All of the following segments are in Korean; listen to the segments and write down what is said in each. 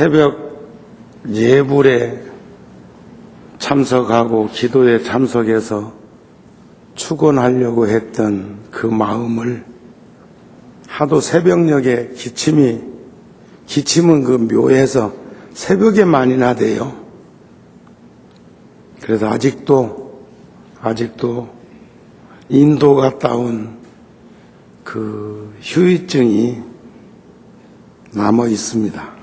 새벽 예불에 참석하고 기도에 참석해서 축원하려고 했던 그 마음을 하도 새벽녘에 기침은 그 묘해서 새벽에 많이 나대요. 그래서 아직도 인도 갔다 온 그 후유증이 남아 있습니다.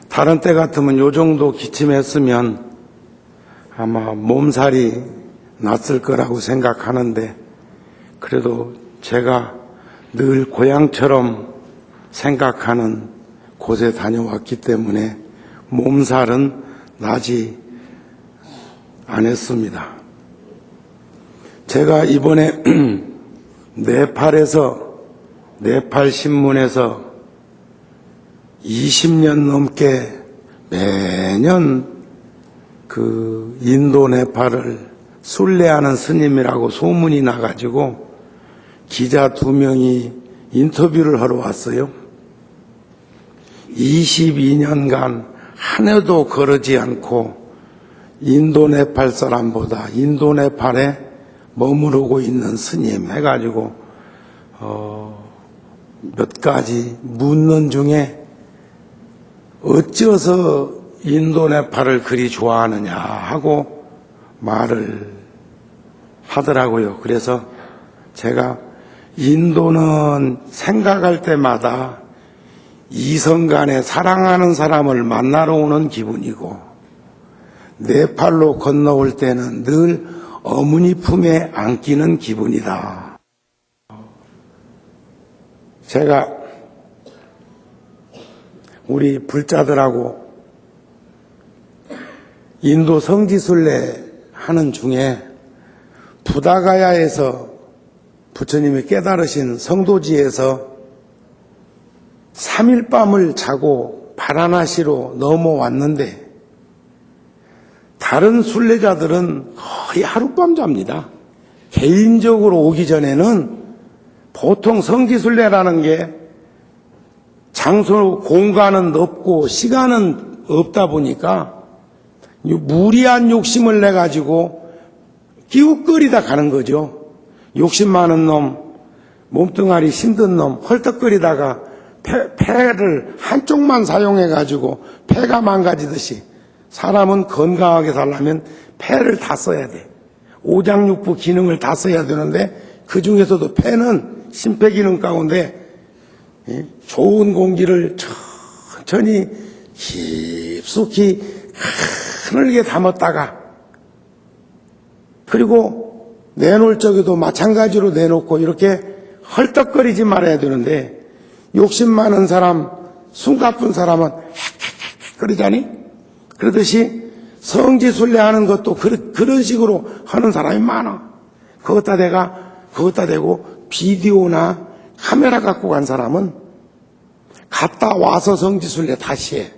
다른 때 같으면 요 정도 기침했으면 아마 몸살이 났을 거라고 생각하는데, 그래도 제가 늘 고향처럼 생각하는 곳에 다녀왔기 때문에 몸살은 나지 않았습니다. 제가 이번에 네팔 신문에서 20년 넘게 매년 그 인도 네팔을 순례하는 스님이라고 소문이 나가지고 기자 2명이 인터뷰를 하러 왔어요. 22년간 한 해도 거르지 않고 인도 네팔 사람보다 인도 네팔에 머무르고 있는 스님 해가지고 몇 가지 묻는 중에 어찌어서 인도 네팔을 그리 좋아하느냐 하고 말을 하더라고요. 그래서 제가 인도는 생각할 때마다 이성 간에 사랑하는 사람을 만나러 오는 기분이고, 네팔로 건너올 때는 늘 어머니 품에 안기는 기분이다. 제가 우리 불자들하고 인도 성지순례 하는 중에 부다가야에서 부처님이 깨달으신 성도지에서 3일 밤을 자고 바라나시로 넘어왔는데, 다른 순례자들은 거의 하룻밤 잡니다. 개인적으로 오기 전에는 보통 성지순례라는 게 장소 공간은 없고 시간은 없다 보니까 무리한 욕심을 내가지고 끼웃거리다 가는 거죠. 욕심 많은 놈, 몸뚱아리 힘든 놈 헐떡거리다가 폐를 한쪽만 사용해가지고 폐가 망가지듯이, 사람은 건강하게 살려면 폐를 다 써야 돼. 오장육부 기능을 다 써야 되는데, 그 중에서도 폐는 심폐기능 가운데 좋은 공기를 천천히 깊숙이 하늘게 담았다가, 그리고 내놓을 적에도 마찬가지로 내놓고 이렇게 헐떡거리지 말아야 되는데, 욕심 많은 사람, 숨가쁜 사람은 그러자니? 그러듯이 성지순례하는 것도 그런 식으로 하는 사람이 많아. 그것다 대고 비디오나 카메라 갖고 간 사람은 갔다 와서 성지순례 다시 해.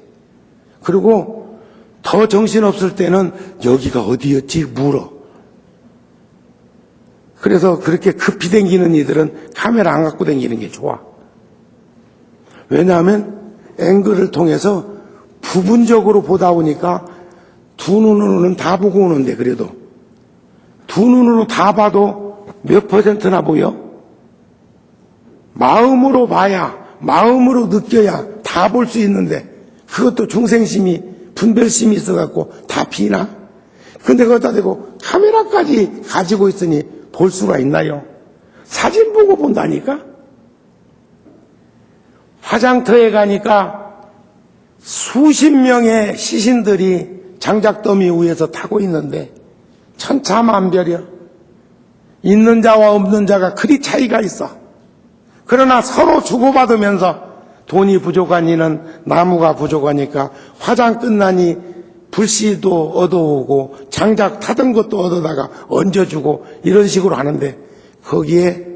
그리고 더 정신없을 때는 여기가 어디였지 물어. 그래서 그렇게 급히 댕기는 이들은 카메라 안 갖고 댕기는 게 좋아. 왜냐하면 앵글을 통해서 부분적으로 보다 보니까 두 눈으로는 다 보고 오는데, 그래도 두 눈으로 다 봐도 몇 %나 보여? 마음으로 봐야, 마음으로 느껴야 다 볼 수 있는데, 그것도 중생심이, 분별심이 있어갖고 다 비나? 근데 그것다 대고 카메라까지 가지고 있으니 볼 수가 있나요? 사진 보고 본다니까? 화장터에 가니까 수십 명의 시신들이 장작더미 위에서 타고 있는데 천차만별이야. 있는 자와 없는 자가 그리 차이가 있어. 그러나 서로 주고받으면서 돈이 부족하니는 나무가 부족하니까 화장 끝나니 불씨도 얻어오고 장작 타던 것도 얻어다가 얹어주고 이런 식으로 하는데, 거기에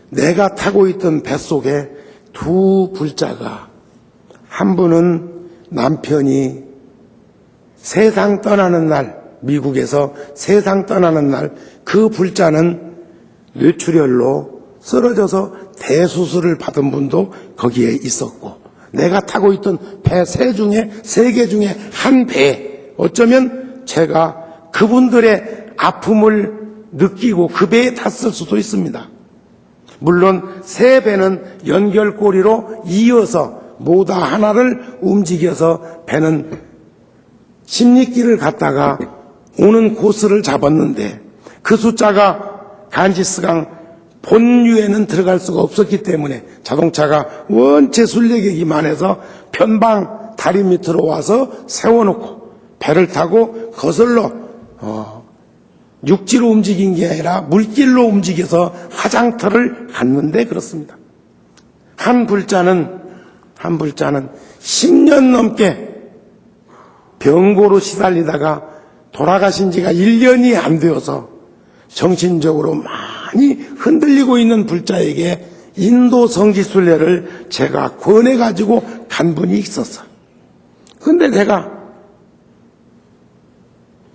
내가 타고 있던 뱃속에 두 불자가, 한 분은 남편이 세상 떠나는 날, 미국에서 세상 떠나는 날, 그 불자는 뇌출혈로 쓰러져서 대수술을 받은 분도 거기에 있었고, 내가 타고 있던 배 세 개 중에 한 배. 어쩌면 제가 그분들의 아픔을 느끼고 그 배에 탔을 수도 있습니다. 물론 세 배는 연결고리로 이어서 모다 하나를 움직여서 배는 십리길을 갔다가 오는 코스를 잡았는데 그 숫자가 간지스강 본류에는 들어갈 수가 없었기 때문에 자동차가 원체 순례객이만 해서 편방 다리 밑으로 와서 세워놓고 배를 타고 거슬러 육지로 움직인 게 아니라 물길로 움직여서 화장터를 갔는데 그렇습니다. 한 불자는 10년 넘게 병고로 시달리다가 돌아가신 지가 1년이 안 되어서 정신적으로 많이 흔들리고 있는 불자에게 인도 성지순례를 제가 권해가지고 간 분이 있었어요. 근데 제가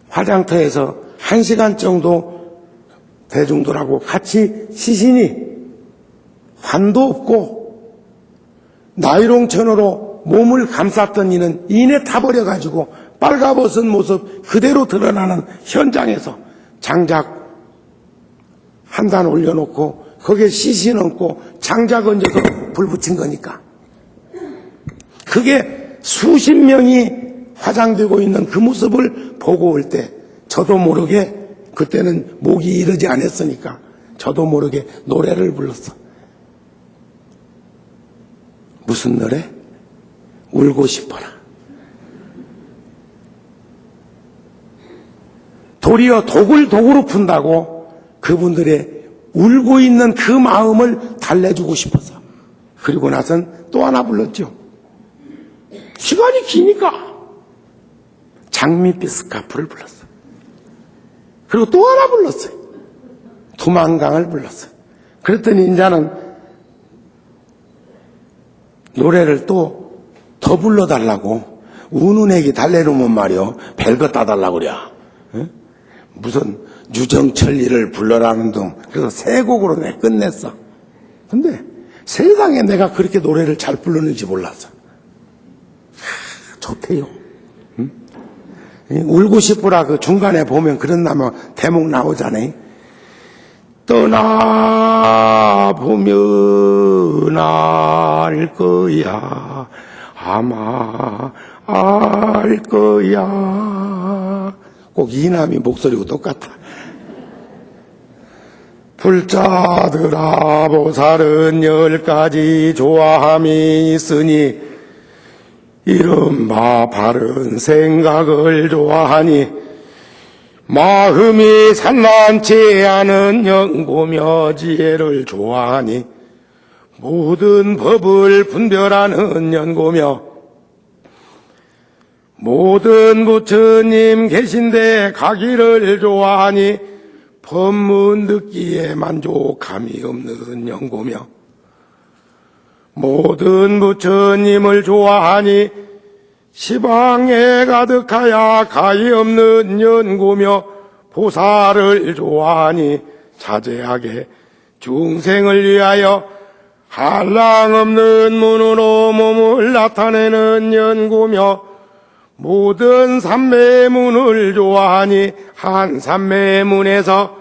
화장터에서 1시간 정도 대중들하고 같이 시신이 환도 없고 나이롱 천으로 몸을 감쌌던 이는 이내 타버려가지고 빨가벗은 모습 그대로 드러나는 현장에서 장작 한 단 올려놓고 거기에 시신 얹고 장작 얹어서 불 붙인 거니까 그게 수십 명이 화장되고 있는 그 모습을 보고 올 때 저도 모르게 그때는 목이 이르지 않았으니까 저도 모르게 노래를 불렀어. 무슨 노래? 울고 싶어라. 도리어 독을 독으로 푼다고 그분들의 울고 있는 그 마음을 달래주고 싶어서. 그리고 나선 또 하나 불렀죠. 시간이 기니까 장밋빛 스카프를 불렀어. 그리고 또 하나 불렀어요. 두만강을 불렀어요. 그랬더니 이제는 노래를 또 더 불러달라고 우는 애기 달래놓으면 말이요 벨거 따달라고 그래. 응? 무슨 유정천리를 불러라는 둥. 그래서 세 곡으로 내 끝냈어. 근데 세상에 내가 그렇게 노래를 잘 부르는지 몰랐어. 좋대요. 응? 울고 싶으라 그 중간에 보면 그런 나면 대목 나오잖아요. 떠나보면 알 거야. 아마 알 거야. 꼭 이남이 목소리고 똑같아. 불자들아 보살은 10가지 좋아함이 있으니 이른바 바른 생각을 좋아하니 마음이 산란치 않은 연고며 지혜를 좋아하니 모든 법을 분별하는 연고며 모든 부처님 계신데 가기를 좋아하니 법문 듣기에 만족함이 없는 연고며 모든 부처님을 좋아하니 시방에 가득하여 가히 없는 연고며 보살을 좋아하니 자제하게 중생을 위하여 한량 없는 문으로 몸을 나타내는 연고며 모든 삼매문을 좋아하니 한 삼매문에서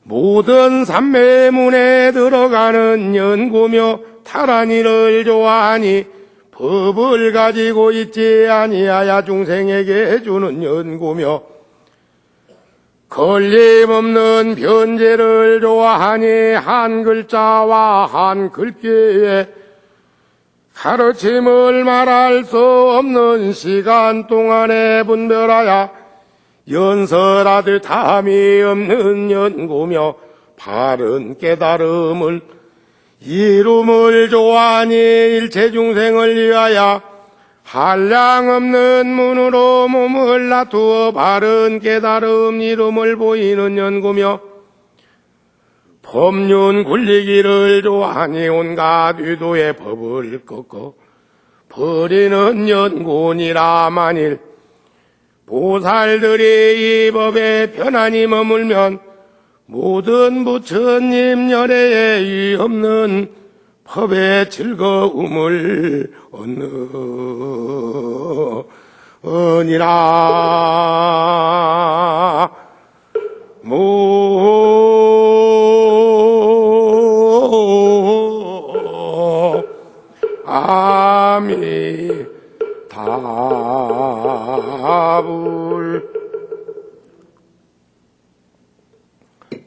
모든 삼매문에 들어가는 연고며 타란이를 좋아하니 법을 가지고 있지 아니하여 중생에게 주는 연고며 걸림없는 변제를 좋아하니 한 글자와 한 글귀에 가르침을 말할 수 없는 시간 동안에 분별하여 연설하듯 탐이 없는 연고며 바른 깨달음을 이름을 좋아하니 일체 중생을 위하여 한량 없는 문으로 몸을 놔두어 바른 깨달음 이름을 보이는 연고며 법륜 굴리기를 좋아하니 온갖 유도의 법을 꺾어 버리는 연고니라. 만일 보살들이 이 법에 편안히 머물면 모든 부처님 열애에 이 없는 법의 즐거움을 얻느니라. 아미타불.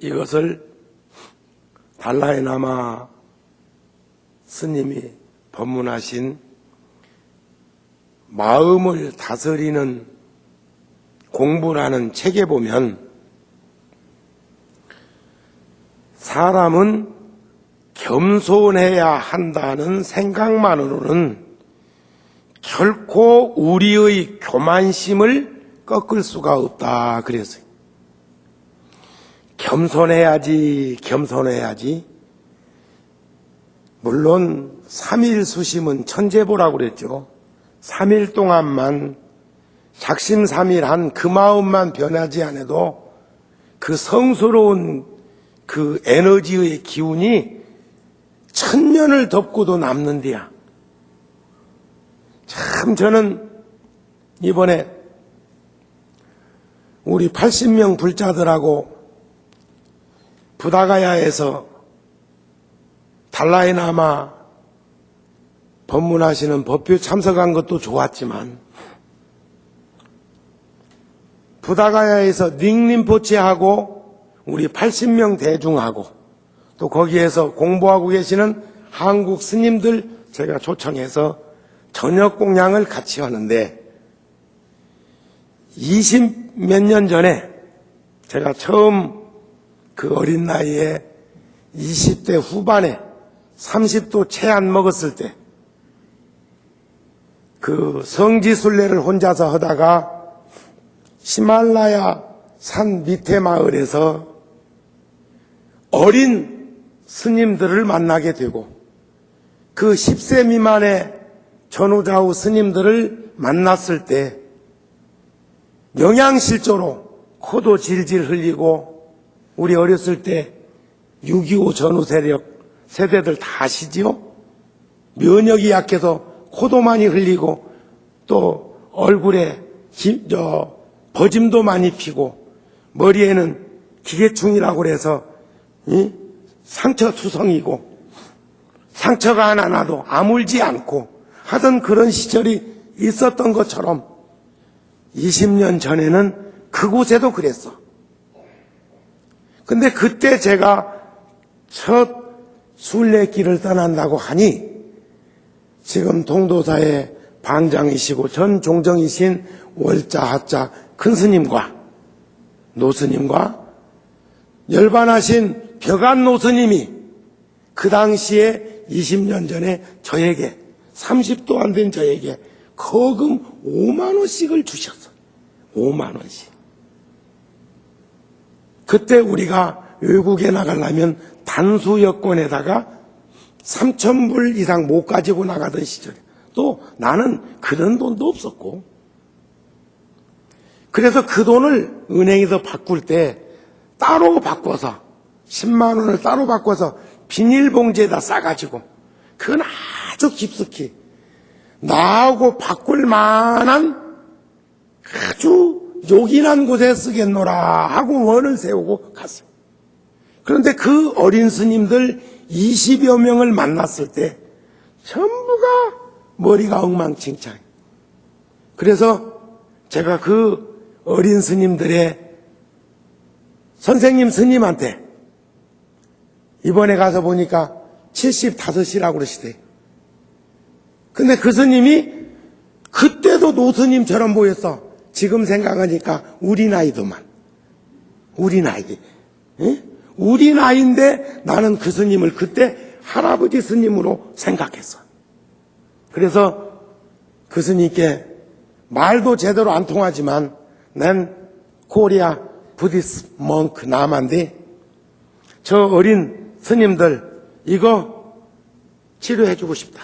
이것을 달라이라마 스님이 법문하신 마음을 다스리는 공부라는 책에 보면 사람은 겸손해야 한다는 생각만으로는 결코 우리의 교만심을 꺾을 수가 없다 그랬어요. 겸손해야지, 겸손해야지. 물론 3일 수심은 천재보라고 그랬죠. 3일 동안만 작심삼일한 그 마음만 변하지 않아도 그 성스러운 그 에너지의 기운이 천년을 덮고도 남는데야. 참 저는 이번에 우리 80명 불자들하고 부다가야에서 달라이라마 법문하시는 법회 참석한 것도 좋았지만 부다가야에서 닉림포치하고 우리 80명 대중하고 또 거기에서 공부하고 계시는 한국 스님들 제가 초청해서 저녁 공양을 같이 하는데 20 몇 년 전에 제가 처음 그 어린 나이에 20대 후반에 30도 채 안 먹었을 때 그 성지순례를 혼자서 하다가 히말라야 산 밑에 마을에서 어린 스님들을 만나게 되고 그 10세 미만의 전우좌우 스님들을 만났을 때 영양실조로 코도 질질 흘리고 우리 어렸을 때 6.25 전후 세대들 다 아시지요? 면역이 약해서 코도 많이 흘리고 또 얼굴에 버짐도 많이 피고 머리에는 기계충이라고 그래서 상처 투성이고 상처가 하나 나도 아물지 않고 하던 그런 시절이 있었던 것처럼 20년 전에는 그곳에도 그랬어. 근데 그때 제가 첫 순례길을 떠난다고 하니 지금 동도사의 방장이시고 전 종정이신 월자 하자 큰 스님과 노스님과 열반하신 벽안 노스님이 그 당시에 20년 전에 저에게 30도 안 된 저에게 거금 5만 원씩을 주셨어. 5만 원씩. 그때 우리가 외국에 나가려면 단수 여권에다가 3,000불 이상 못 가지고 나가던 시절에 또 나는 그런 돈도 없었고 그래서 그 돈을 은행에서 바꿀 때 따로 바꿔서 10만 원을 따로 바꿔서 비닐봉지에다 싸가지고 그건 아주 깊숙이 나하고 바꿀 만한 아주 요긴한 곳에 쓰겠노라 하고 원을 세우고 갔어요. 그런데 그 어린 스님들 20여 명을 만났을 때 전부가 머리가 엉망진창. 그래서 제가 그 어린 스님들의 선생님 스님한테 이번에 가서 보니까 75이라고 그러시대요. 근데 그 스님이 그때도 노스님처럼 보였어. 지금 생각하니까 우리 나이도만. 우리 나이. 에? 우리 나이인데 나는 그 스님을 그때 할아버지 스님으로 생각했어. 그래서 그 스님께 말도 제대로 안 통하지만 난 코리아 부디스 멍크 남한데 저 어린 스님들 이거 치료해주고 싶다.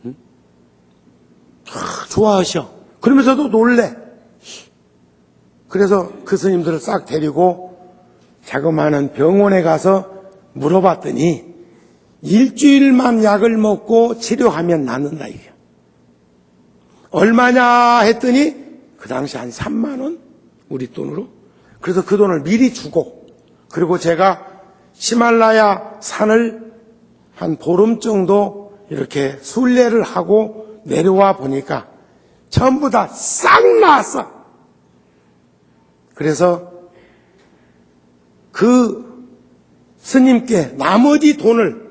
응? 좋아하셔. 그러면서도 놀래. 그래서 그 스님들을 싹 데리고 자그마한 병원에 가서 물어봤더니 일주일만 약을 먹고 치료하면 낫는다 이게. 얼마냐 했더니 그 당시 한 3만 원 우리 돈으로. 그래서 그 돈을 미리 주고, 그리고 제가 히말라야 산을 한 보름 정도 이렇게 순례를 하고 내려와 보니까 전부 다 싹 나았어. 그래서 그 스님께 나머지 돈을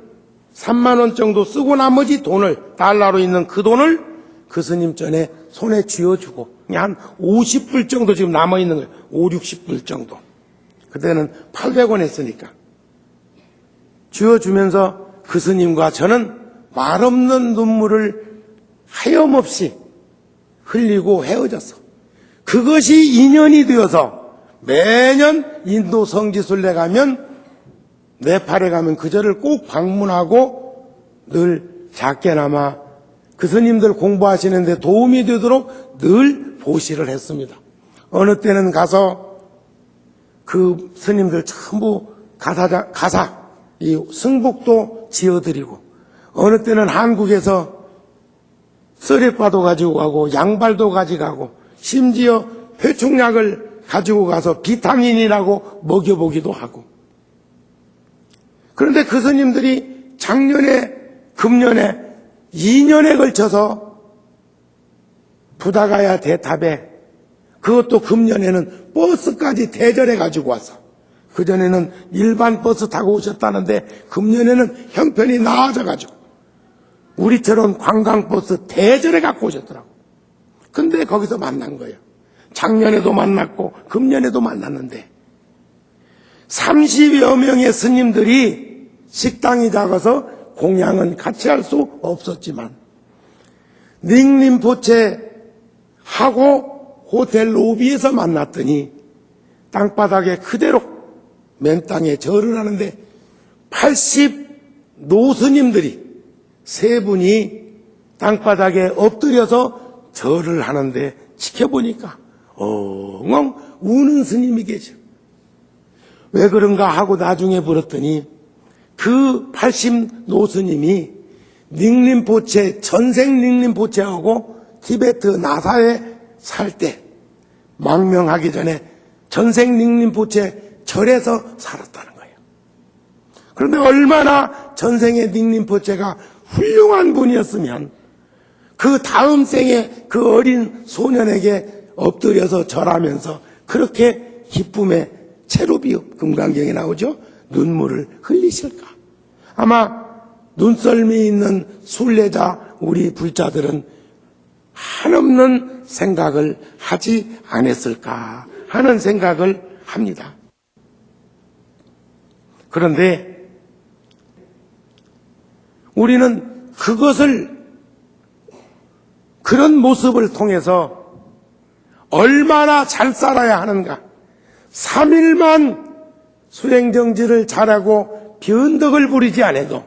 3만 원 정도 쓰고 나머지 돈을, 달러로 있는 그 돈을 그 스님 전에 손에 쥐어주고, 그냥 한 50불 정도 지금 남아있는 거예요. 5, 60불 정도. 그때는 800원 했으니까. 쥐어주면서 그 스님과 저는 말없는 눈물을 하염없이 흘리고 헤어졌어. 그것이 인연이 되어서 매년 인도 성지순례 가면, 네팔에 가면 그 절을 꼭 방문하고 늘 작게나마 그 스님들 공부하시는데 도움이 되도록 늘 보시를 했습니다. 어느 때는 가서 그 스님들 전부 가사, 이 승복도 지어드리고, 어느 때는 한국에서 쓰레빠도 가지고 가고, 양발도 가져가고, 심지어 회충약을 가지고 가서 비타민이라고 먹여보기도 하고. 그런데 그 스님들이 작년에, 금년에 2년에 걸쳐서 부다가야 대탑에, 그것도 금년에는 버스까지 대절해 가지고 와서, 그전에는 일반 버스 타고 오셨다는데 금년에는 형편이 나아져 가지고 우리처럼 관광버스 대절해 갖고 오셨더라고. 근데 거기서 만난 거예요. 작년에도 만났고 금년에도 만났는데 30여 명의 스님들이, 식당이 작아서 공양은 같이 할 수 없었지만 닝림포체 하고 호텔 로비에서 만났더니 땅바닥에 그대로 맨 땅에 절을 하는데 80 노스님들이 세 분이 땅바닥에 엎드려서 절을 하는데 지켜보니까 엉엉 우는 스님이 계셔. 왜 그런가 하고 나중에 물었더니 그 80 노스님이 닝림포체, 전생 닝림포체하고 티베트 나사에 살 때 망명하기 전에 전생 닝림포체 절에서 살았다는 거예요. 그런데 얼마나 전생의 닝림포체가 훌륭한 분이었으면 그 다음 생에 그 어린 소년에게 엎드려서 절하면서 그렇게 기쁨의 체루비읍, 금강경에 나오죠. 눈물을 흘리실까. 아마 눈썰미 있는 순례자 우리 불자들은 한없는 생각을 하지 않았을까 하는 생각을 합니다. 그런데 우리는 그런 모습을 통해서 얼마나 잘 살아야 하는가. 3일만 수행정지를 잘하고 변덕을 부리지 않아도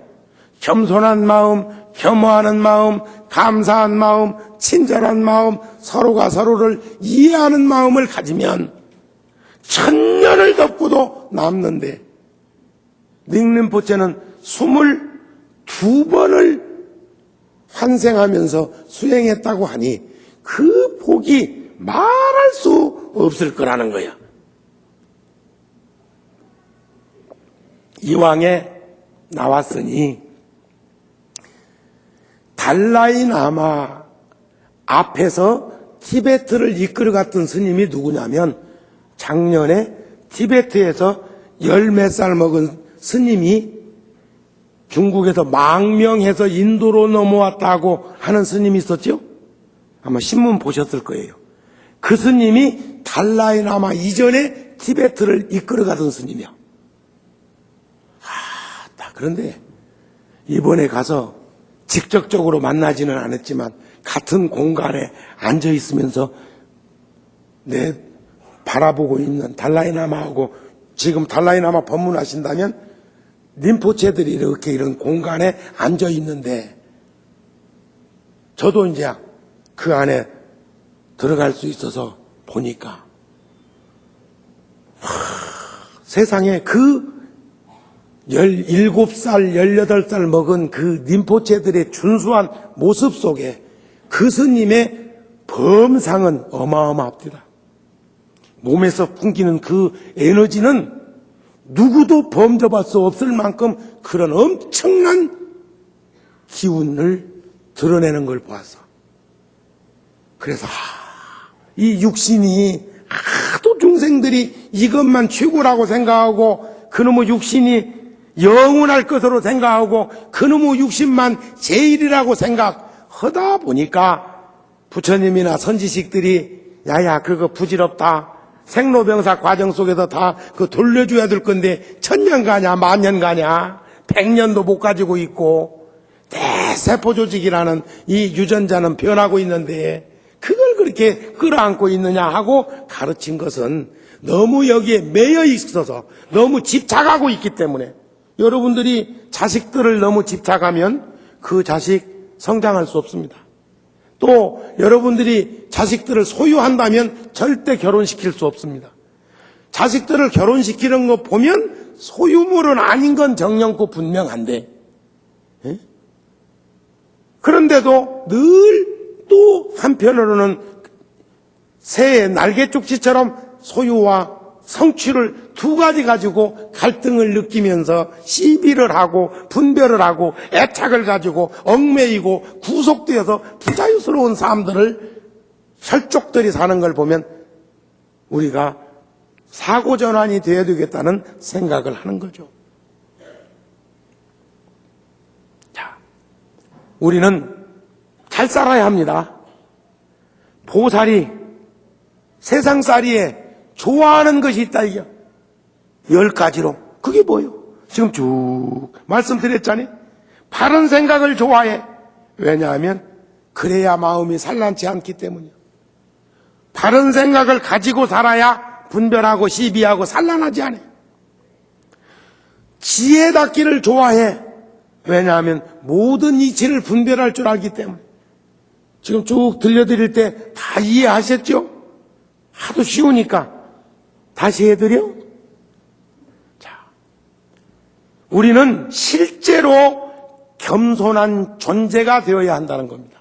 겸손한 마음, 겸허하는 마음, 감사한 마음, 친절한 마음, 서로가 서로를 이해하는 마음을 가지면 천년을 덮고도 남는데, 닝림포체는 22번을 환생하면서 수행했다고 하니 그 복이 말할 수 없을 거라는 거야. 이왕에 나왔으니 달라이라마 앞에서 티베트를 이끌어갔던 스님이 누구냐면, 작년에 티베트에서 10몇 살 먹은 스님이 중국에서 망명해서 인도로 넘어왔다고 하는 스님이 있었죠? 아마 신문 보셨을 거예요. 그 스님이 달라이라마 이전에 티베트를 이끌어가던 스님이야. 그런데 이번에 가서 직접적으로 만나지는 않았지만 같은 공간에 앉아 있으면서 내 바라보고 있는 달라이라마하고, 지금 달라이라마 법문하신다면 림포체들이 이렇게 이런 공간에 앉아 있는데, 저도 이제 그 안에 들어갈 수 있어서 보니까 세상에 그 17살, 18살 먹은 그 림포체들의 준수한 모습 속에 그 스님의 범상은 어마어마합니다. 몸에서 풍기는 그 에너지는 누구도 범접할 수 없을 만큼 그런 엄청난 기운을 드러내는 걸 보아서 그래서 이 육신이 하도 중생들이 이것만 최고라고 생각하고 그놈의 육신이 영원할 것으로 생각하고 그놈의 육신만 제일이라고 생각하다 보니까 부처님이나 선지식들이 야야 그거 부질없다. 생로병사 과정 속에서 다 그 돌려줘야 될 건데 1000년 가냐 만년 가냐 100년도 못 가지고 있고 대세포조직이라는 이 유전자는 변하고 있는데 그걸 그렇게 끌어안고 있느냐 하고 가르친 것은 너무 여기에 매여 있어서 너무 집착하고 있기 때문에 여러분들이 자식들을 너무 집착하면 그 자식 성장할 수 없습니다. 또 여러분들이 자식들을 소유한다면 절대 결혼시킬 수 없습니다. 자식들을 결혼시키는 거 보면 소유물은 아닌 건 정령코 분명한데 그런데도 늘 또 한편으로는 새의 날개쪽지처럼 소유와 성취를 두 가지 가지고 갈등을 느끼면서 시비를 하고 분별을 하고 애착을 가지고 얽매이고 구속되어서 부자유스러운 삶들을 혈족들이 사는 걸 보면 우리가 사고전환이 되어야 되겠다는 생각을 하는 거죠. 자, 우리는 잘 살아야 합니다. 보살이 세상살이에 좋아하는 것이 있다 이게 10가지로 그게 뭐예요? 지금 쭉 말씀드렸잖아요. 바른 생각을 좋아해. 왜냐하면 그래야 마음이 산란치 않기 때문이요. 바른 생각을 가지고 살아야 분별하고 시비하고 산란하지 않아요. 지혜 닦기를 좋아해. 왜냐하면 모든 이치를 분별할 줄 알기 때문에. 지금 쭉 들려드릴 때 다 이해하셨죠? 하도 쉬우니까 다시 해드려? 자, 우리는 실제로 겸손한 존재가 되어야 한다는 겁니다.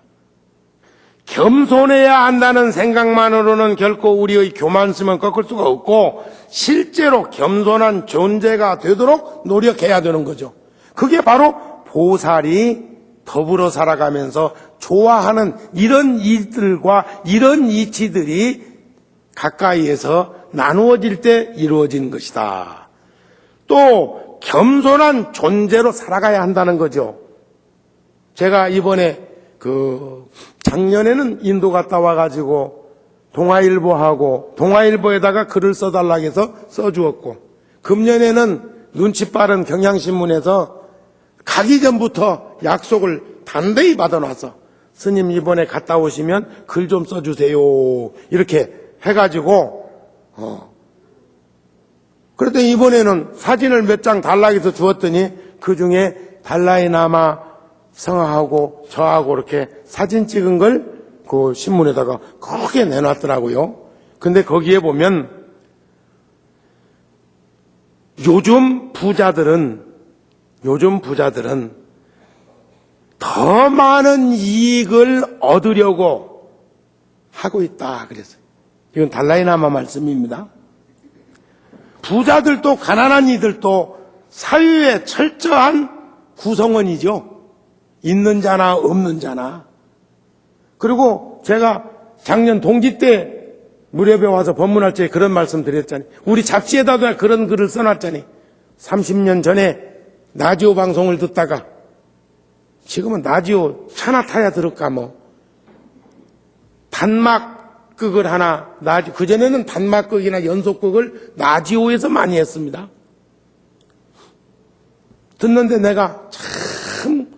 겸손해야 한다는 생각만으로는 결코 우리의 교만심은 꺾을 수가 없고 실제로 겸손한 존재가 되도록 노력해야 되는 거죠. 그게 바로 보살이 더불어 살아가면서 좋아하는 이런 일들과 이런 이치들이 가까이에서 나누어질 때 이루어지는 것이다. 또 겸손한 존재로 살아가야 한다는 거죠. 제가 이번에 작년에는 인도 갔다 와가지고 동아일보하고 동아일보에다가 글을 써달라고 해서 써주었고 금년에는 눈치 빠른 경향신문에서 가기 전부터 약속을 단대히 받아놔서 스님 이번에 갔다 오시면 글 좀 써주세요 이렇게 해가지고 그랬더니 이번에는 사진을 몇 장 달라고 해서 주었더니 그중에 달라이라마 성하고 저하고 이렇게 사진 찍은 걸 그 신문에다가 크게 내놨더라고요. 근데 거기에 보면 요즘 부자들은 더 많은 이익을 얻으려고 하고 있다 그랬어요. 이건 달라이라마 말씀입니다. 부자들도 가난한 이들도 사회의 철저한 구성원이죠. 있는 자나 없는 자나. 그리고 제가 작년 동지 때 무렵에 와서 법문할 때 그런 말씀 드렸잖아요. 우리 잡지에다가 그런 글을 써놨잖아요. 30년 전에 라디오 방송을 듣다가 지금은 라디오 차나 타야 들을까 뭐 단막극을 하나 그전에는 단막극이나 연속극을 라디오에서 많이 했습니다. 듣는데 내가 참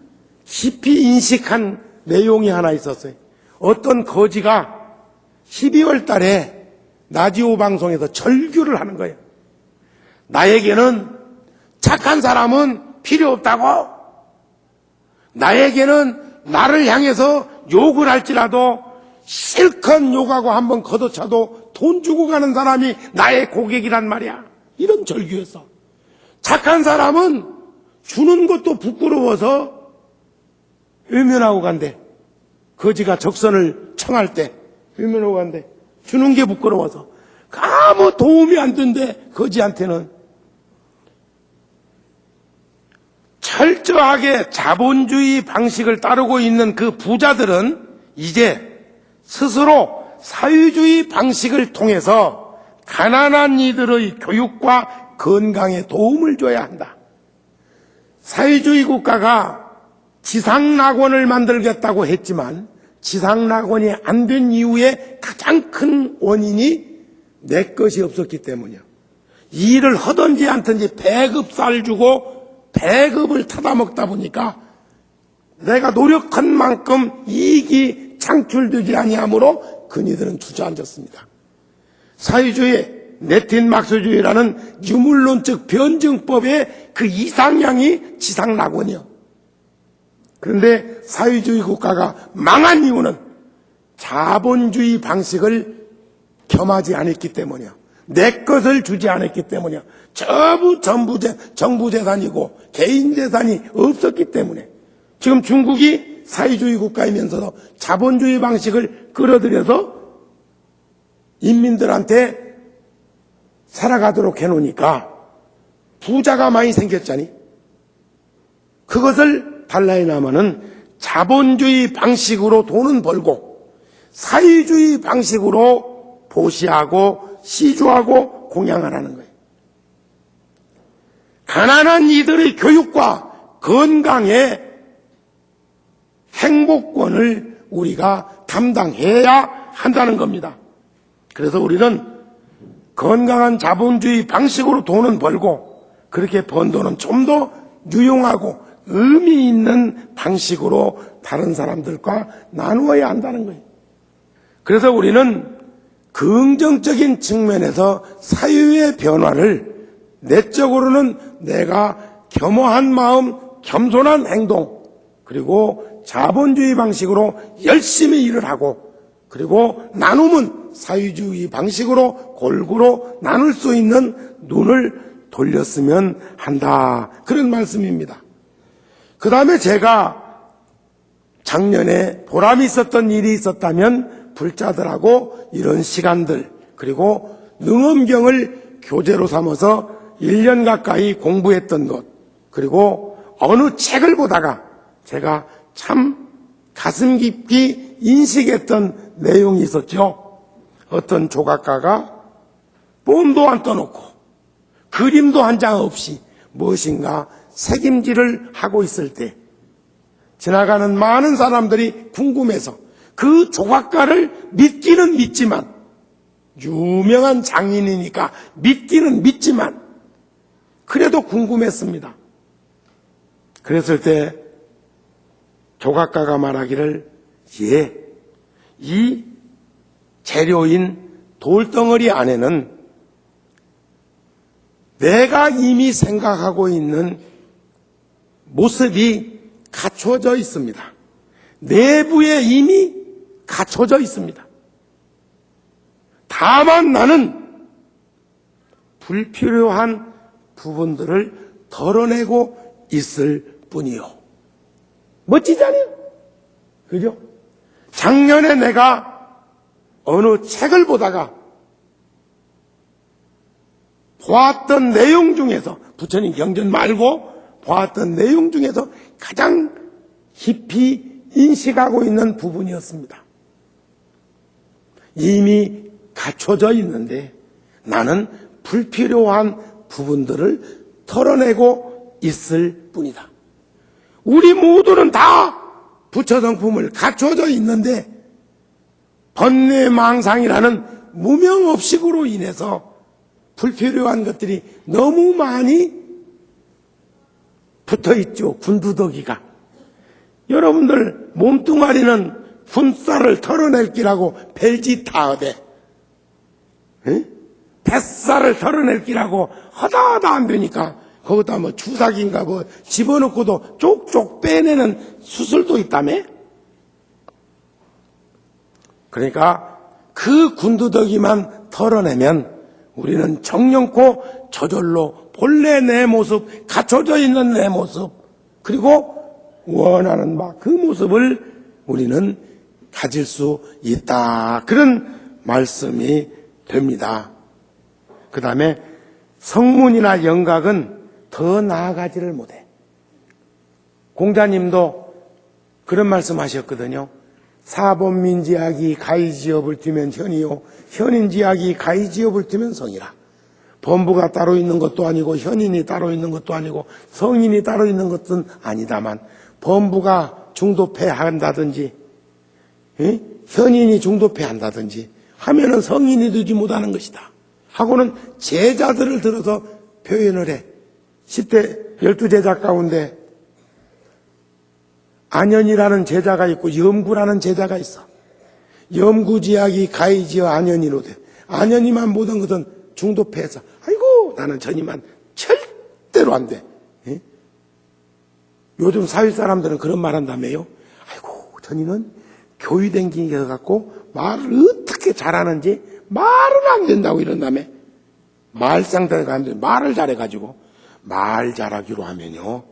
깊이 인식한 내용이 하나 있었어요. 어떤 거지가 12월 달에 라디오 방송에서 절규를 하는 거예요. 나에게는 착한 사람은 필요 없다고. 나에게는 나를 향해서 욕을 할지라도 실컷 욕하고 한번 걷어차도 돈 주고 가는 사람이 나의 고객이란 말이야. 이런 절규였어. 착한 사람은 주는 것도 부끄러워서 외면하고 간대. 거지가 적선을 청할 때 외면하고 간대. 주는 게 부끄러워서. 아무 도움이 안 된대. 거지한테는. 철저하게 자본주의 방식을 따르고 있는 그 부자들은 이제 스스로 사회주의 방식을 통해서 가난한 이들의 교육과 건강에 도움을 줘야 한다. 사회주의 국가가 지상낙원을 만들겠다고 했지만 지상낙원이 안 된 이유의 가장 큰 원인이 내 것이 없었기 때문이야. 일을 하든지 않든지 배급살 주고 배급을 타다 먹다 보니까 내가 노력한 만큼 이익이 창출되지 아니하므로 그니들은 주저앉았습니다. 사회주의 네틴 막스주의라는 유물론적 변증법의 그 이상향이 지상낙원이요. 그런데 사회주의 국가가 망한 이유는 자본주의 방식을 겸하지 않았기 때문이야. 내 것을 주지 않았기 때문이야. 전부 정부 재산이고 개인 재산이 없었기 때문에. 지금 중국이 사회주의 국가이면서도 자본주의 방식을 끌어들여서 인민들한테 살아가도록 해놓으니까 부자가 많이 생겼잖니. 그것을 달라해나면은 자본주의 방식으로 돈은 벌고 사회주의 방식으로 보시하고 시주하고 공양하라는 거예요. 가난한 이들의 교육과 건강에 행복권을 우리가 담당해야 한다는 겁니다. 그래서 우리는 건강한 자본주의 방식으로 돈은 벌고 그렇게 번 돈은 좀 더 유용하고 의미 있는 방식으로 다른 사람들과 나누어야 한다는 거예요. 그래서 우리는 긍정적인 측면에서 사회의 변화를 내적으로는 내가 겸허한 마음, 겸손한 행동, 그리고 자본주의 방식으로 열심히 일을 하고 그리고 나눔은 사회주의 방식으로 골고루 나눌 수 있는 눈을 돌렸으면 한다. 그런 말씀입니다. 그 다음에 제가 작년에 보람이 있었던 일이 있었다면 불자들하고 이런 시간들 그리고 능엄경을 교재로 삼아서 1년 가까이 공부했던 것 그리고 어느 책을 보다가 제가 참 가슴 깊이 인식했던 내용이 있었죠. 어떤 조각가가 뽐도 안 떠놓고 그림도 한 장 없이 무엇인가 색임질을 하고 있을 때 지나가는 많은 사람들이 궁금해서 그 조각가를 믿기는 믿지만 유명한 장인이니까 믿기는 믿지만 그래도 궁금했습니다. 그랬을 때 조각가가 말하기를 이 재료인 돌덩어리 안에는 내가 이미 생각하고 있는 모습이 갖춰져 있습니다. 내부에 이미 갖춰져 있습니다. 다만 나는 불필요한 부분들을 덜어내고 있을 뿐이요. 멋지잖아요. 그죠? 작년에 내가 어느 책을 보다가 보았던 내용 중에서 부처님 경전 말고 보았던 내용 중에서 가장 깊이 인식하고 있는 부분이었습니다. 이미 갖춰져 있는데 나는 불필요한 부분들을 털어내고 있을 뿐이다. 우리 모두는 다 부처 성품을 갖춰져 있는데 번뇌망상이라는 무명업식으로 인해서 불필요한 것들이 너무 많이 붙어있죠. 군두더기가. 여러분들 몸뚱아리는 군살을 털어낼 기라고 벨짓하되 뱃살을 털어낼 기라고 하다 안 되니까 거기다 뭐 주사기인가 뭐 집어넣고도 쪽쪽 빼내는 수술도 있다며? 그러니까 그 군두더기만 털어내면 우리는 정령코 저절로 본래 내 모습, 갖춰져 있는 내 모습, 그리고 원하는 바 그 모습을 우리는 가질 수 있다. 그런 말씀이 됩니다. 그 다음에 성문이나 영각은 더 나아가지를 못해. 공자님도 그런 말씀 하셨거든요. 사본민지학이 가이지업을 두면 현이요 현인지학이 가이지업을 두면 성이라. 범부가 따로 있는 것도 아니고 현인이 따로 있는 것도 아니고 성인이 따로 있는 것은 아니다만 범부가 중도패한다든지 현인이 중도패한다든지 하면은 성인이 되지 못하는 것이다 하고는 제자들을 들어서 표현을 해. 10대 12제자 가운데 안현이라는 제자가 있고 염구라는 제자가 있어. 염구지학이 가이지어 안현이로 돼. 안현이만 모든 것은 중도패해서 아이고 나는 전이만 절대로 안 돼. 예? 요즘 사회 사람들은 그런 말 한다며요. 아이고 전이는 교육된 기가 갖고 말을 어떻게 잘하는지 말은 안 된다고 이런다며. 말상대가 안 돼. 말을 잘해가지고 말 잘하기로 하면요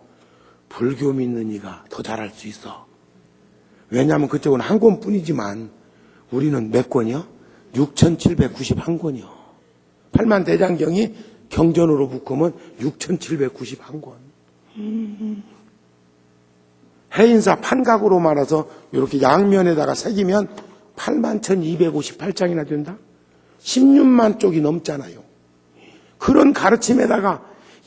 불교 믿는 이가 더 잘할 수 있어. 왜냐하면 그쪽은 한 권뿐이지만 우리는 몇 권이요? 6,791권이요. 팔만대장경이 경전으로 묶으면 6,791권. 해인사 판각으로 말아서 이렇게 양면에다가 새기면 81,258장이나 된다. 16만 쪽이 넘잖아요. 그런 가르침에다가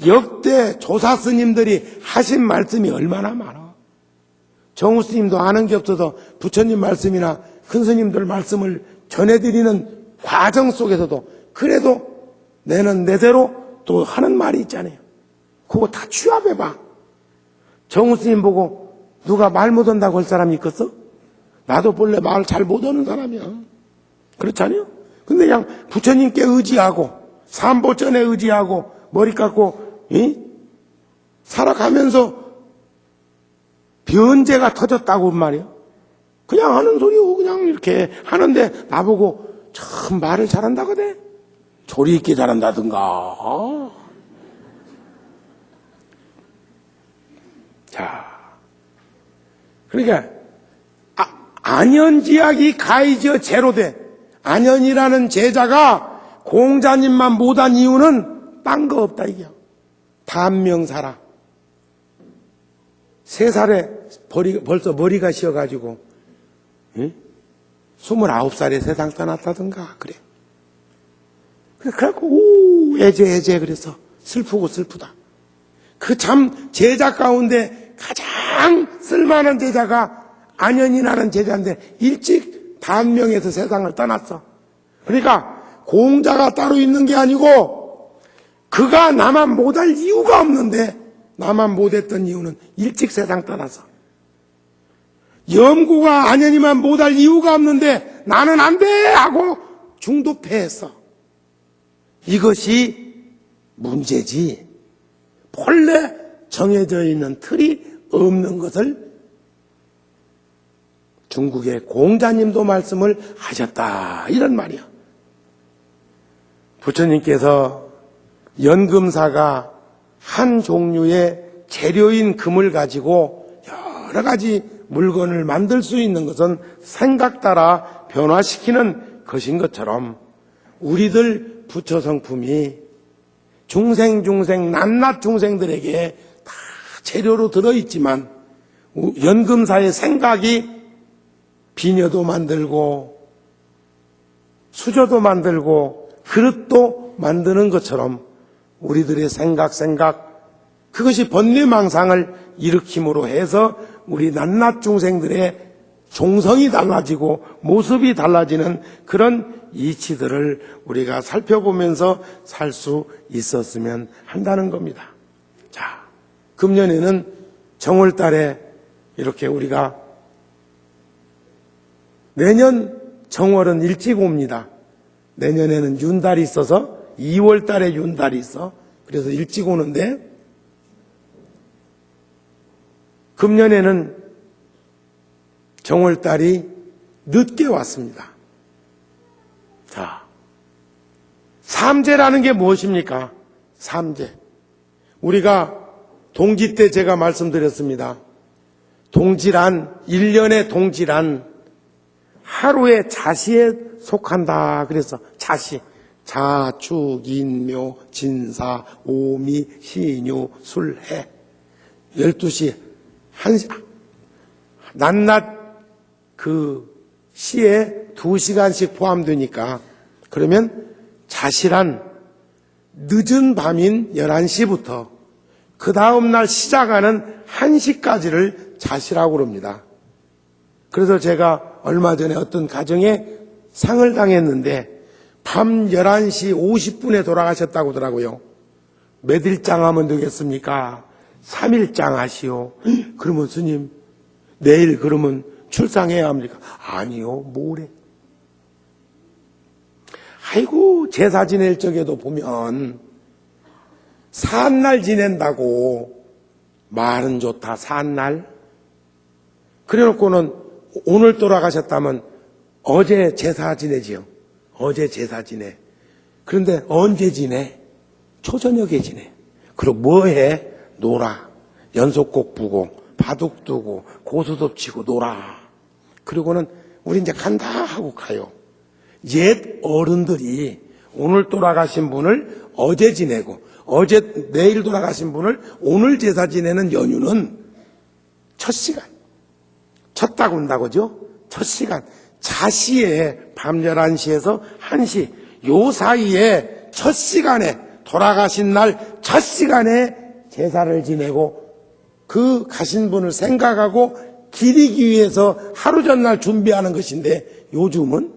역대 조사 스님들이 하신 말씀이 얼마나 많아. 정우 스님도 아는 게 없어서 부처님 말씀이나 큰 스님들 말씀을 전해드리는 과정 속에서도 그래도 내는 내대로 또 하는 말이 있잖아요. 그거 다 취합해봐. 정우 스님 보고 누가 말 못한다고 할 사람이 있겠어? 나도 본래 말 잘 못하는 사람이야. 그렇잖아요? 근데 그냥 부처님께 의지하고 삼보전에 의지하고 머리 깎고 살아가면서 변제가 터졌다고 말이야. 그냥 하는 소리고 그냥 이렇게 하는데 나보고 참 말을 잘한다거든. 조리 있게 잘한다든가. 자, 그러니까 안현지학이 가이지어 제로돼. 안현이라는 제자가 공자님만 못한 이유는 딴 거 없다 이게. 단명사라. 3살에 벌써 머리가 씌어가지고 29살에 세상 떠났다든가 그래. 그래갖고 애제 그래서 슬프고 슬프다. 그 참 제자 가운데 가장 쓸만한 제자가 안현이라는 제자인데 일찍 단명에서 세상을 떠났어. 그러니까 공자가 따로 있는 게 아니고 그가 나만 못할 이유가 없는데 나만 못했던 이유는 일찍 세상 떠나서. 염구가 안현이만 못할 이유가 없는데 나는 안 돼 하고 중도패했어. 이것이 문제지. 본래 정해져 있는 틀이 없는 것을 중국의 공자님도 말씀을 하셨다 이런 말이야. 부처님께서 연금사가 한 종류의 재료인 금을 가지고 여러 가지 물건을 만들 수 있는 것은 생각 따라 변화시키는 것인 것처럼 우리들 부처 성품이 중생 낱낱 중생들에게 다 재료로 들어있지만 연금사의 생각이 비녀도 만들고 수저도 만들고 그릇도 만드는 것처럼 우리들의 생각 그것이 번뇌망상을 일으킴으로 해서 우리 낱낱 중생들의 종성이 달라지고 모습이 달라지는 그런 이치들을 우리가 살펴보면서 살 수 있었으면 한다는 겁니다. 자, 금년에는 정월달에 이렇게 우리가 내년 정월은 일찍 옵니다. 내년에는 윤달이 있어서 2월달에 윤달이 있어. 그래서 일찍 오는데 금년에는 정월달이 늦게 왔습니다. 자, 삼재라는 게 무엇입니까? 삼재. 우리가 동지 때 제가 말씀드렸습니다. 동지란, 1년의 동지란 하루의 자시에 속한다. 그래서 자시. 자, 축, 인묘, 진사, 오미, 신유, 술, 해. 12시, 낮낮 그 시에 2시간씩 포함되니까, 그러면 자시란 늦은 밤인 11시부터 그 다음날 시작하는 1시까지를 자시라고 그럽니다. 그래서 제가 얼마 전에 어떤 가정에 상을 당했는데 밤 11시 50분에 돌아가셨다고 하더라고요. 몇 일장 하면 되겠습니까? 3일장 하시오. 그러면 스님, 내일 그러면 출상해야 합니까? 아니요, 모레. 아이고, 제사 지낼 적에도 보면 산날 지낸다고 말은 좋다, 산날. 그래 놓고는 오늘 돌아가셨다면 어제 제사 지내지요. 어제 제사 지내. 그런데 언제 지내? 초저녁에 지내. 그리고 뭐 해? 놀아. 연속곡 부고 바둑 두고 고수톱 치고 놀아. 그리고는 우리 이제 간다 하고 가요. 옛 어른들이 오늘 돌아가신 분을 어제 지내고 내일 돌아가신 분을 오늘 제사 지내는 연휴는 첫 시간. 쳤다고 한다고죠? 첫 시간. 자시에 밤 11시에서 1시 요 사이에 첫 시간에 돌아가신 날 첫 시간에 제사를 지내고 그 가신 분을 생각하고 기리기 위해서 하루 전날 준비하는 것인데 요즘은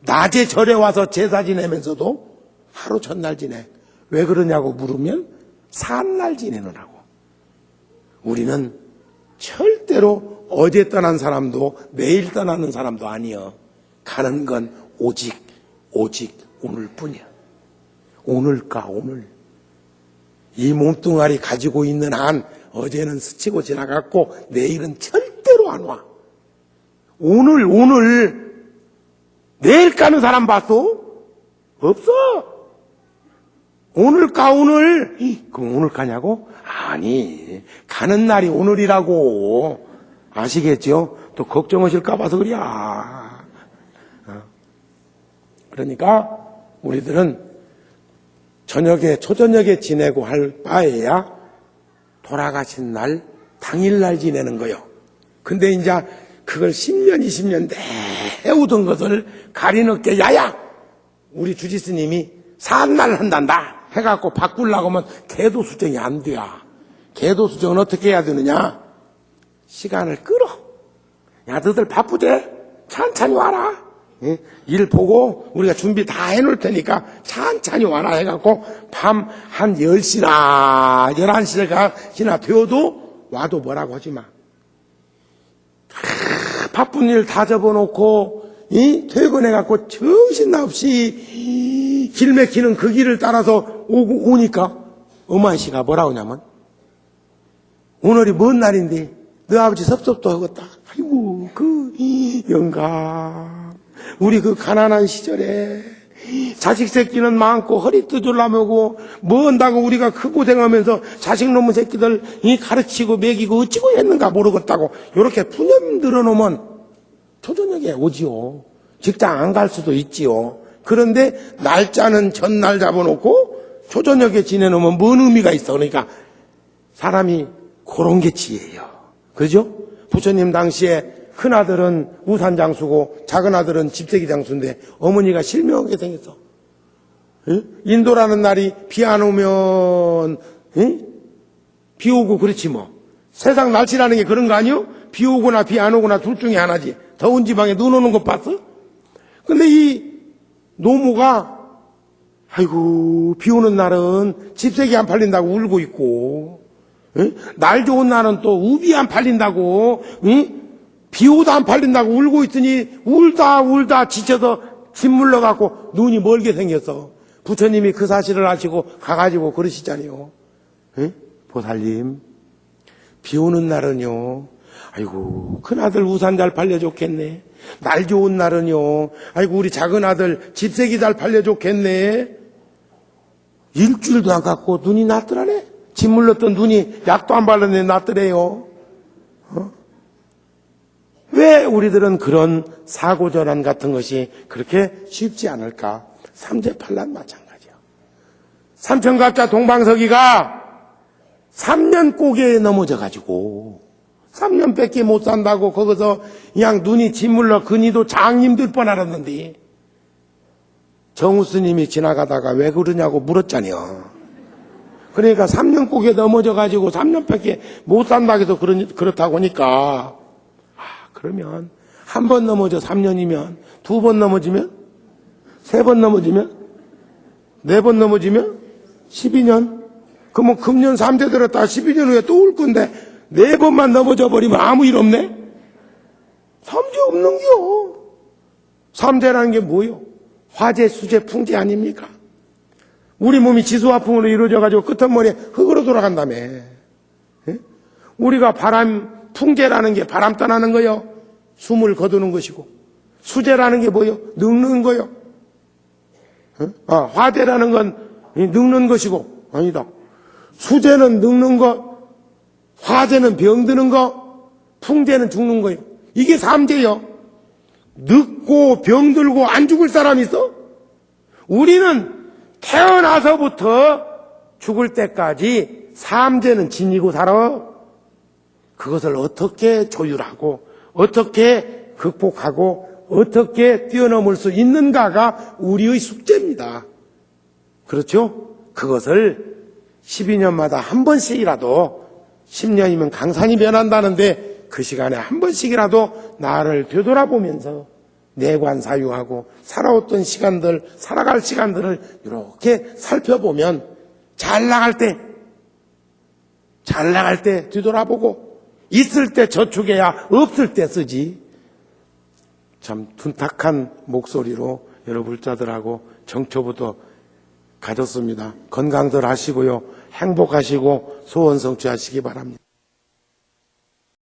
낮에 절에 와서 제사 지내면서도 하루 전날 지내. 왜 그러냐고 물으면 산날 지내느라고. 우리는 절대로 어제 떠난 사람도 내일 떠나는 사람도 아니여. 가는 건 오직 오늘뿐이야. 오늘까 오늘. 이 몸뚱아리 가지고 있는 한 어제는 스치고 지나갔고 내일은 절대로 안 와. 오늘 내일 가는 사람 봤어? 없어. 오늘 가 오늘. 그럼 오늘 가냐고? 아니, 가는 날이 오늘이라고. 아시겠죠? 또 걱정하실까 봐서 그래야. 그러니까 우리들은 초저녁에 지내고 할 바에야 돌아가신 날 당일날 지내는 거요. 근데 이제 그걸 10년 20년 해오던 것을 가리늦게 야야 우리 주지스님이 산날 한단다 해갖고 바꾸려고 하면 계도 수정이 안 돼요. 계도 수정은 어떻게 해야 되느냐? 시간을 끌어. 야, 너들 바쁘대? 천천히 와라. 일 보고 우리가 준비 다 해놓을 테니까 천천히 와라 해갖고 밤 한 10시나 11시가 되어도 와도 뭐라고 하지 마. 바쁜 일 다 접어놓고 퇴근해갖고 정신없이 길 막히는 그 길을 따라서 오니까 어머니 씨가 뭐라고 하냐면 오늘이 먼 날인데 너 아버지 섭섭도 하겠다. 아이고 그 영감 우리 그 가난한 시절에 자식 새끼는 많고 허리 뜯으려고 뭐 한다고 우리가 그 고생하면서 자식 놈의 새끼들 가르치고 먹이고 어찌고 했는가 모르겠다고 이렇게 푸념 들어놓으면 초저녁에 오지요. 직장 안 갈 수도 있지요. 그런데 날짜는 전날 잡아놓고 초저녁에 지내놓으면 뭔 의미가 있어. 그러니까 사람이 그런 게 지혜예요. 그죠? 부처님 당시에 큰아들은 우산장수고 작은아들은 집세기장수인데 어머니가 실명하게 생겼어. 인도라는 날이 비 안 오면 비 오고 그렇지 뭐. 세상 날씨라는 게 그런 거 아니요? 비 오거나 비 안 오거나 둘 중에 하나지. 더운 지방에 눈 오는 거 봤어? 근데 이 노모가 아이고 비 오는 날은 집세기 안 팔린다고 울고 있고 날 좋은 날은 또 우비 안 팔린다고 비 오다 안 팔린다고 울고 있더니 울다 지쳐서 짓물러갖고 눈이 멀게 생겼어. 부처님이 그 사실을 아시고 가가지고 그러시잖아요. 보살님 비 오는 날은요 아이고 큰아들 우산 잘 팔려줬겠네. 날 좋은 날은요 아이고 우리 작은아들 집세기 잘 팔려줬겠네. 일주일도 안 갔고 눈이 났더라네. 집 물렀던 눈이 약도 안 발랐는데 났더래요. 왜 우리들은 그런 사고전환 같은 것이 그렇게 쉽지 않을까? 삼재팔란 마찬가지요. 삼천갑자 동방석이가 3년 고개에 넘어져가지고 3년밖에 못 산다고 거기서 그냥 눈이 짓물러 근이도 장님들 뻔알았는데 정우 스님이 지나가다가 왜 그러냐고 물었잖아요. 그러니까 3년 고개 넘어져가지고 3년밖에 못 산다고 해서 그렇다고 하니까 그러면 한 번 넘어져 3년이면 2번 넘어지면 3번 넘어지면 4번 넘어지면 12년. 그러면 금년 3대 들었다 12년 후에 또 올 건데 4번만 넘어져 버리면 아무 일 없네? 삼재 없는겨. 삼재라는 게 뭐요? 화재, 수재, 풍재 아닙니까? 우리 몸이 지수화풍으로 이루어져가지고 끝머리에 흙으로 돌아간다며. 예? 우리가 바람, 풍재라는 게 바람 떠나는 거요. 숨을 거두는 것이고. 수재라는 게 뭐요? 늙는 거요. 화재라는 건 늙는 것이고. 아니다. 수재는 늙는 것, 화재는 병드는 것, 풍재는 죽는 거요. 이게 삼재요. 늙고 병들고 안 죽을 사람이 있어? 우리는 태어나서부터 죽을 때까지 삼재는 지니고 살아. 그것을 어떻게 조율하고 어떻게 극복하고 어떻게 뛰어넘을 수 있는가가 우리의 숙제입니다. 그렇죠? 그것을 12년마다 한 번씩이라도 10년이면 강산이 변한다는데 그 시간에 한 번씩이라도 나를 되돌아보면서 내관사유하고 살아왔던 시간들, 살아갈 시간들을 이렇게 살펴보면 잘 나갈 때 뒤돌아보고 있을 때 저축해야 없을 때 쓰지. 참 둔탁한 목소리로 여러 불자들하고 정초부터 가졌습니다. 건강들 하시고요. 행복하시고 소원 성취하시기 바랍니다.